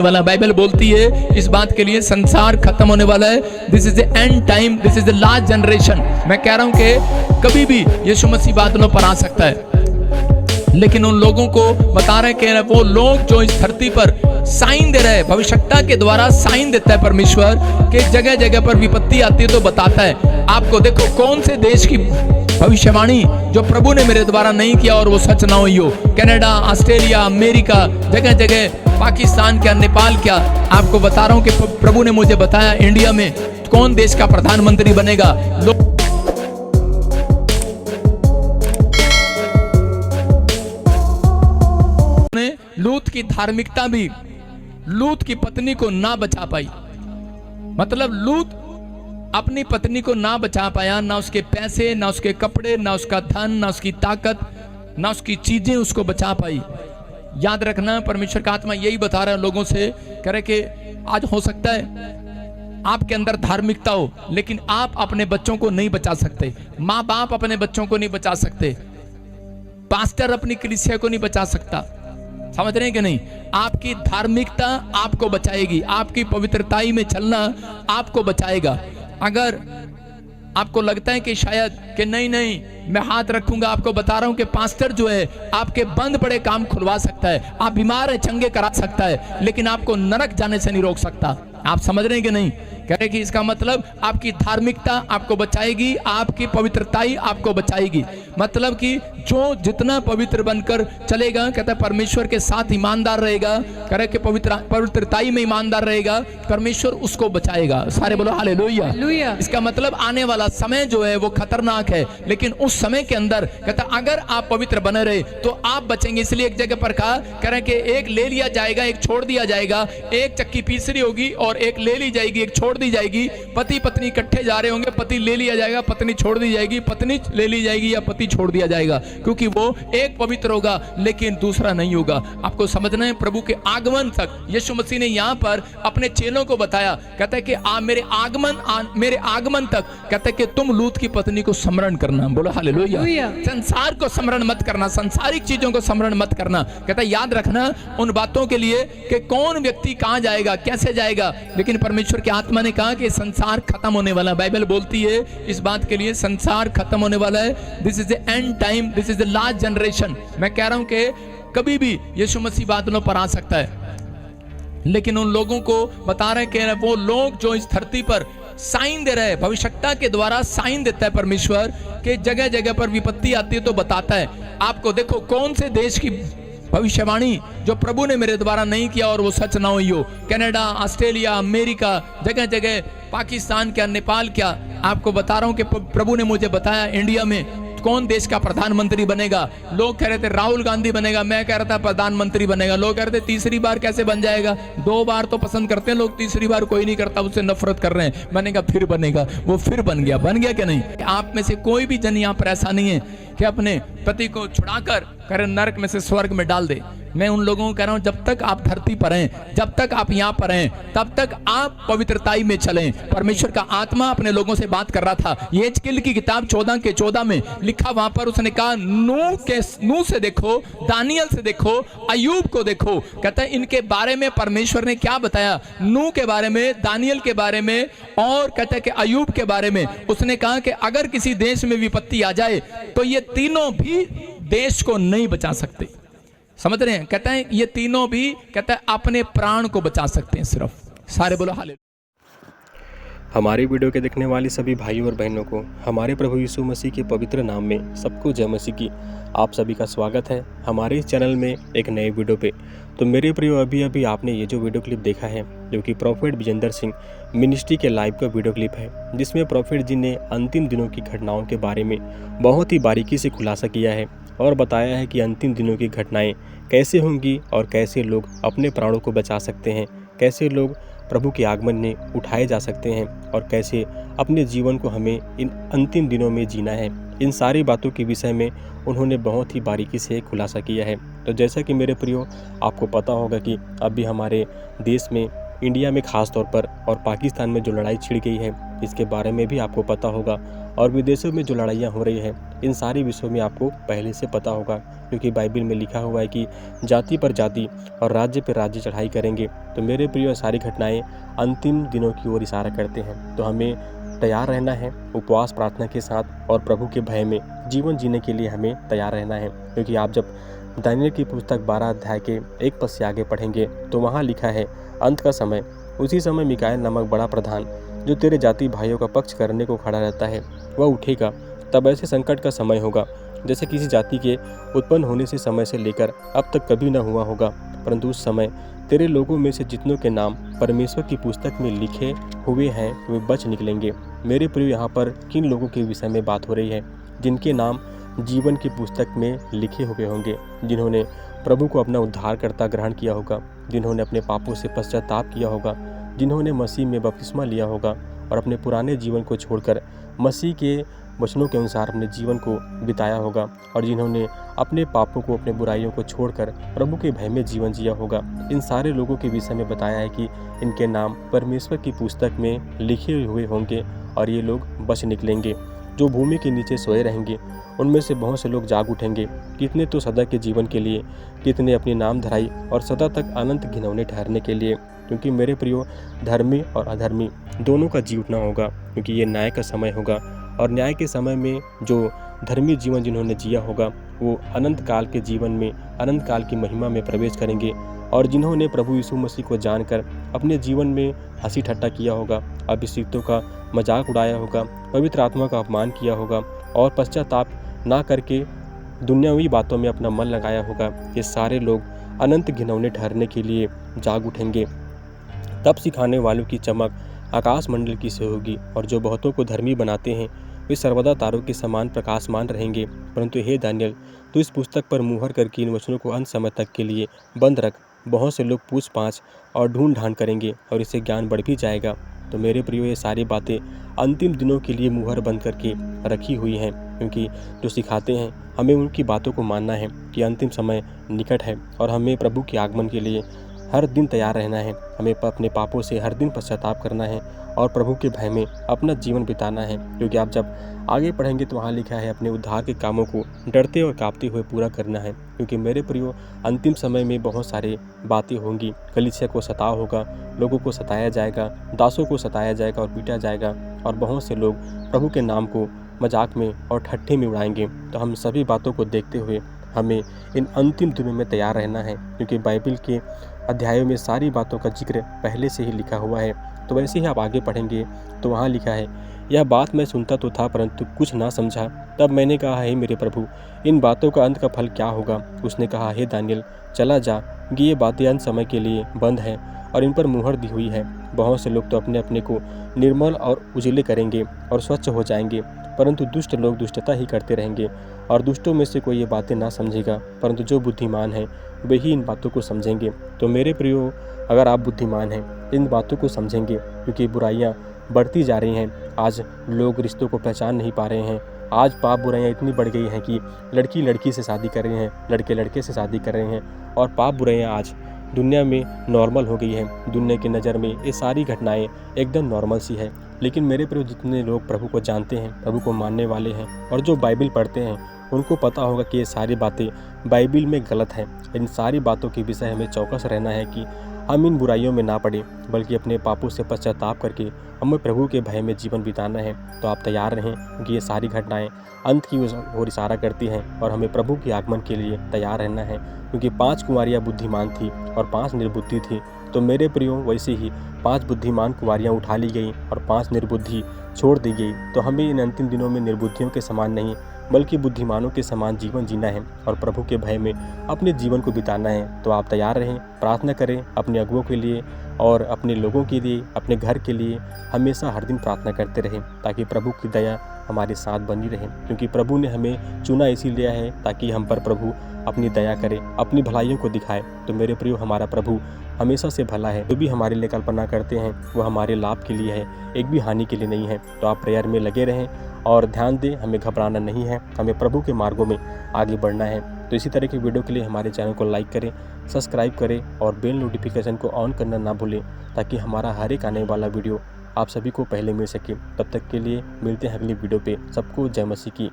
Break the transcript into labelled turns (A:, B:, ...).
A: वाला बाइबल बोलती है इस बात के लिए संसार खत्म होने वाला है। This is the end time, this is the last generation. मैं कह रहा हूं कि कभी भी यीशु मसीह बादलों पर आ सकता है, लेकिन उन लोगों को बता रहे कि वो लोग जो इस धरती पर साइन दे रहे हैं, भविष्यता के द्वारा साइन देता है परमेश्वर कि जगह जगह पर विपत्ति आती है तो बताता है आपको। देखो कौन से देश की भविष्यवाणी जो प्रभु ने मेरे द्वारा नहीं किया और वो सच ना हुई हो। कनाडा, ऑस्ट्रेलिया, अमेरिका, जगह जगह, पाकिस्तान क्या, नेपाल क्या, आपको बता रहा हूं कि प्रभु ने मुझे बताया इंडिया में कौन देश का प्रधानमंत्री बनेगा। लूत की धार्मिकता भी लूत की पत्नी को ना बचा पाई। मतलब लूत अपनी पत्नी को ना बचा पाया, ना उसके पैसे, ना उसके कपड़े, ना उसका धन, ना उसकी ताकत, ना उसकी चीजें उसको बचा पाई। याद रखना, परमेश्वर का आत्मा यही बता रहा है लोगों से, कह रहे कि आज हो सकता है आपके अंदर धार्मिकता हो, लेकिन आप अपने बच्चों को नहीं बचा सकते। माँ बाप अपने बच्चों को नहीं बचा सकते, पास्टर अपनी कलीसिया को नहीं बचा सकता। समझ रहे हैं कि नहीं? आपकी धार्मिकता आपको बचाएगी, आपकी पवित्रताई में चलना आपको बचाएगा। अगर आपको लगता है कि शायद कि नहीं मैं हाथ रखूंगा, आपको बता रहा हूं कि पास्टर जो है आपके बंद पड़े काम खुलवा सकता है, आप बीमार है चंगे करा सकता है, लेकिन आपको नरक जाने से नहीं रोक सकता। आप समझ रहे हैं कि नहीं? कह रहे कि इसका मतलब आपकी धार्मिकता आपको बचाएगी, आपकी पवित्रताई आपको बचाएगी। मतलब कि जो जितना पवित्र बनकर चलेगा, कहता है परमेश्वर के साथ ईमानदार रहेगा, कह रहे कि पवित्रताई में ईमानदार रहेगा, परमेश्वर उसको बचाएगा। सारे बोलो हालेलुया। इसका मतलब आने वाला समय जो है वो खतरनाक है, लेकिन उस समय के अंदर कहता अगर आप पवित्र बने रहे तो आप बचेंगे। इसलिए एक जगह पर कहा, कह रहे कि एक ले लिया जाएगा, एक छोड़ दिया जाएगा, एक चक्की पीसरी होगी और एक ले ली जाएगी, एक छोड़ दी जाएगी। पति पत्नी इकट्ठे जा रहे होंगे, पति ले लिया जाएगा, पत्नी छोड़ दी जाएगी, पत्नी ले ली जाएगी या पति छोड़ दिया जाएगा, क्योंकि वो एक पवित्र होगा लेकिन दूसरा नहीं होगा। आपको समझना है, प्रभु के आगमन तक यीशु मसीह ने यहां पर अपने चेलों को बताया, कहता है कि मेरे आगमन तक, कहता है कि तुम लूत की पत्नी को स्मरण करना। बोलो हालेलुया। संसार को स्मरण मत करना, संसारिक चीजों को स्मरण मत करना। कहता है याद रखना उन बातों के लिए कि कौन व्यक्ति कहां जाएगा, कैसे जाएगा, लेकिन परमेश्वर की आत्मा ने कहा कि संसार खत्म होने वाला। बाइबल बोलती है इस बात के लिए संसार खत्म होने वाला है। This is the end time, this is the last generation. मैं कह रहा हूं कि कभी भी यीशु मसीह बादलों पर आ सकता है, लेकिन उन लोगों को बता रहे कि वो लोग जो इस धरती पर साइन दे रहे हैं, भविष्यता के द्वारा साइन देता है परमेश्वर कि जगह जगह पर विपत्ति आती है तो बताता है आपको। देखो कौन से देश की भविष्यवाणी जो प्रभु ने मेरे द्वारा नहीं किया और वो सच ना हुई हो। कनाडा, ऑस्ट्रेलिया, अमेरिका, जगह जगह, पाकिस्तान क्या, नेपाल क्या, आपको बता रहा हूं कि प्रभु ने मुझे बताया इंडिया में कौन देश का प्रधानमंत्री बनेगा। लोग कह रहे थे राहुल गांधी बनेगा, मैं कह रहा था प्रधानमंत्री बनेगा। लोग कह रहे थे तीसरी बार कैसे बन जाएगा, 2 बार तो पसंद करते हैं लोग, तीसरी बार कोई नहीं करता, उससे नफरत कर रहे हैं। मैंने कहा फिर बनेगा, वो फिर बन गया क्या नहीं? आप में से कोई भी जन यहाँ पर ऐसा नहीं है कि अपने पति को छुड़ाकर करे नरक में से स्वर्ग में डाल दे। मैं उन लोगों को कह रहा हूं जब तक आप धरती पर हैं, जब तक आप यहाँ पर हैं, तब तक आप पवित्रताई में चलें। परमेश्वर का आत्मा अपने लोगों से बात कर रहा था। यहेजकेल की किताब 14 के 14 में लिखा, वहां पर उसने कहा नूह से देखो, दानियल से देखो, अय्यूब को देखो। कहता है इनके बारे में परमेश्वर ने क्या बताया, नूह के बारे में, दानियल के बारे में, और कहता है कि अय्यूब के बारे में। उसने कहा कि अगर किसी देश में विपत्ति आ जाए तो ये तीनों भी देश को नहीं बचा सकते। समझ रहे हैं? कहता है ये तीनों भी, कहता है अपने प्राण को बचा सकते हैं सिर्फ। सारे बोलो हालेलुया।
B: हमारी वीडियो के देखने वाले सभी भाइयों और बहनों को हमारे प्रभु यीशु मसीह के पवित्र नाम में सबको जय मसीह की। आप सभी का स्वागत है हमारे इस चैनल में एक नए वीडियो पे। तो मेरे प्रियो, अभी आपने ये जो वीडियो क्लिप देखा है, जो कि प्रॉफेट विजेंद्र सिंह मिनिस्ट्री के लाइव का वीडियो क्लिप है, जिसमें प्रॉफेट जी ने अंतिम दिनों की घटनाओं के बारे में बहुत ही बारीकी से खुलासा किया है और बताया है कि अंतिम दिनों की घटनाएं कैसे होंगी और कैसे लोग अपने प्राणों को बचा सकते हैं, कैसे लोग प्रभु के आगमन में उठाए जा सकते हैं और कैसे अपने जीवन को हमें इन अंतिम दिनों में जीना है। इन सारी बातों के विषय में उन्होंने बहुत ही बारीकी से खुलासा किया है। तो जैसा कि मेरे प्रियो, आपको पता होगा कि अभी हमारे देश में, इंडिया में ख़ास तौर पर, और पाकिस्तान में जो लड़ाई छिड़ गई है, इसके बारे में भी आपको पता होगा, और विदेशों में जो लड़ाइयाँ हो रही हैं, इन सारी विषयों में आपको पहले से पता होगा। क्योंकि बाइबल में लिखा हुआ है कि जाति पर जाति और राज्य पर राज्य चढ़ाई करेंगे। तो मेरे प्रिय, सारी घटनाएं अंतिम दिनों की ओर इशारा करते हैं। तो हमें तैयार रहना है उपवास प्रार्थना के साथ, और प्रभु के भय में जीवन जीने के लिए हमें तैयार रहना है। क्योंकि आप जब दानियेल की पुस्तक 12 अध्याय के 1 पद से आगे पढ़ेंगे तो वहाँ लिखा है, अंत का समय, उसी समय मिकाएल नामक बड़ा प्रधान, जो तेरे जाति भाइयों का पक्ष करने को खड़ा रहता है, वह उठेगा। तब ऐसे संकट का समय होगा जैसे किसी जाति के उत्पन्न होने से समय से लेकर अब तक कभी न हुआ होगा। परंतु उस समय तेरे लोगों में से जितनों के नाम परमेश्वर की पुस्तक में लिखे हुए हैं वे बच निकलेंगे। मेरे प्रिय, यहाँ पर किन लोगों के विषय में बात हो रही है? जिनके नाम जीवन की पुस्तक में लिखे हुए होंगे, जिन्होंने प्रभु को अपना उद्धारकर्ता ग्रहण किया होगा, जिन्होंने अपने पापों से पश्चाताप किया होगा, जिन्होंने मसीह में बपतिस्मा लिया होगा और अपने पुराने जीवन को छोड़कर मसीह के वचनों के अनुसार अपने जीवन को बिताया होगा, और जिन्होंने अपने पापों को, अपने बुराइयों को छोड़कर प्रभु के भय में जीवन जिया होगा। इन सारे लोगों के विषय में बताया है कि इनके नाम परमेश्वर की पुस्तक में लिखे हुए होंगे और ये लोग बच निकलेंगे। जो भूमि के नीचे सोए रहेंगे उनमें से बहुत से लोग जाग उठेंगे, कितने तो सदा के जीवन के लिए, कितने अपनी नाम धराई और सदा तक अनंत घिनौने ठहरने के लिए। क्योंकि मेरे प्रियो, धर्मी और अधर्मी दोनों का जी उठना होगा, क्योंकि ये न्याय का समय होगा। और न्याय के समय में जो धर्मी जीवन जिन्होंने जिया होगा वो अनंत काल के जीवन में, अनंत काल की महिमा में प्रवेश करेंगे। और जिन्होंने प्रभु यीशु मसीह को जानकर अपने जीवन में हंसी ठट्टा किया होगा, अभिषिक्तों का मजाक उड़ाया होगा, पवित्र आत्मा का अपमान किया होगा और पश्चाताप ना करके दुनियावी बातों में अपना मन लगाया होगा, ये सारे लोग अनंत घिनौने ठहरने के लिए जाग उठेंगे। तब सिखाने वालों की चमक आकाश मंडल की से होगी, और जो बहुतों को धर्मी बनाते हैं वे सर्वदा तारों के समान प्रकाशमान रहेंगे। परंतु हे दानियेल, तू इस पुस्तक पर मुहर करके इन वचनों को अंत समय तक के लिए बंद रख। बहुत से लोग पूछ पाछ और ढूंढ ढांड करेंगे और इससे ज्ञान बढ़ भी जाएगा। तो मेरे प्रियो, ये सारी बातें अंतिम दिनों के लिए मुहर बंद करके रखी हुई हैं, क्योंकि जो सिखाते हैं हमें उनकी बातों को मानना है कि अंतिम समय निकट है और हमें प्रभु के आगमन के लिए हर दिन तैयार रहना है। हमें अपने पापों से हर दिन पश्चाताप करना है और प्रभु के भय में अपना जीवन बिताना है। क्योंकि आप जब आगे पढ़ेंगे तो वहाँ लिखा है, अपने उद्धार के कामों को डरते और कांपते हुए पूरा करना है। क्योंकि मेरे प्रियो, अंतिम समय में बहुत सारी बातें होंगी। कलीसिया को सताव होगा, लोगों को सताया जाएगा, दासों को सताया जाएगा और पीटा जाएगा, और बहुत से लोग प्रभु के नाम को मजाक में और ठट्ठे में उड़ाएंगे। तो हम सभी बातों को देखते हुए हमें इन अंतिम दिनों में तैयार रहना है, क्योंकि बाइबल के अध्यायों में सारी बातों का जिक्र पहले से ही लिखा हुआ है। तो वैसे ही आप आगे पढ़ेंगे तो वहाँ लिखा है, यह बात मैं सुनता तो था परंतु कुछ ना समझा। तब मैंने कहा, हे मेरे प्रभु, इन बातों का अंत का फल क्या होगा? उसने कहा, हे दानियेल, चला जा कि ये बातें अंत समय के लिए बंद हैं और इन पर मुहर दी हुई है। बहुत से लोग तो अपने अपने को निर्मल और उजले करेंगे और स्वच्छ हो जाएंगे, परंतु दुष्ट लोग दुष्टता ही करते रहेंगे। और दुष्टों में से कोई ये बातें ना समझेगा, परंतु जो बुद्धिमान हैं वे ही इन बातों को समझेंगे। तो मेरे प्रियो, अगर आप बुद्धिमान हैं इन बातों को समझेंगे, क्योंकि बुराइयां बढ़ती जा रही हैं। आज लोग रिश्तों को पहचान नहीं पा रहे हैं। आज पाप बुराइयां इतनी बढ़ गई हैं कि लड़की लड़की से शादी कर रहे हैं, लड़के लड़के से शादी कर रहे हैं, और पाप बुराइयां आज दुनिया में नॉर्मल हो गई हैं। दुनिया की नज़र में ये सारी घटनाएं एकदम नॉर्मल सी है। लेकिन मेरे प्रिय, जितने लोग प्रभु को जानते हैं, प्रभु को मानने वाले हैं और जो बाइबल पढ़ते हैं, उनको पता होगा कि ये सारी बातें बाइबल में गलत हैं। इन सारी बातों के विषय हमें चौकस रहना है कि हम इन बुराइयों में ना पड़े, बल्कि अपने पापों से पश्चाताप करके हमें प्रभु के भय में जीवन बिताना है। तो आप तैयार रहें, क्योंकि ये सारी घटनाएं अंत की ओर इशारा करती हैं और हमें प्रभु के आगमन के लिए तैयार रहना है। क्योंकि 5 कुंवारियाँ बुद्धिमान थी और 5 निर्बुद्धि थी। तो मेरे प्रियो, वैसे ही 5 बुद्धिमान कुंवारियाँ उठा ली गई और 5 निर्बुद्धि छोड़ दी गई। तो हमें इन अंतिम दिनों में निर्बुद्धियों के समान नहीं, बल्कि बुद्धिमानों के समान जीवन जीना है और प्रभु के भय में अपने जीवन को बिताना है। तो आप तैयार रहें, प्रार्थना करें अपने अगुओं के लिए और अपने लोगों के लिए, अपने घर के लिए हमेशा हर दिन प्रार्थना करते रहें, ताकि प्रभु की दया हमारे साथ बनी रहे। क्योंकि प्रभु ने हमें चुना इसीलिए है ताकि हम पर प्रभु अपनी दया करे, अपनी भलाइयों को दिखाए। तो मेरे प्रियो, हमारा प्रभु हमेशा से भला है। जो भी हमारे लिए कल्पना करते हैं वो हमारे लाभ के लिए है, एक भी हानि के लिए नहीं है। तो आप प्रेयर में लगे रहें और ध्यान दें, हमें घबराना नहीं है, हमें प्रभु के मार्गों में आगे बढ़ना है। तो इसी तरह की वीडियो के लिए हमारे चैनल को लाइक करें, सब्सक्राइब करें और बेल नोटिफिकेशन को ऑन करना ना भूलें, ताकि हमारा हर एक आने वाला वीडियो आप सभी को पहले मिल सके। तब तक के लिए मिलते हैं अगली वीडियो पे। सबको जय मसीह की।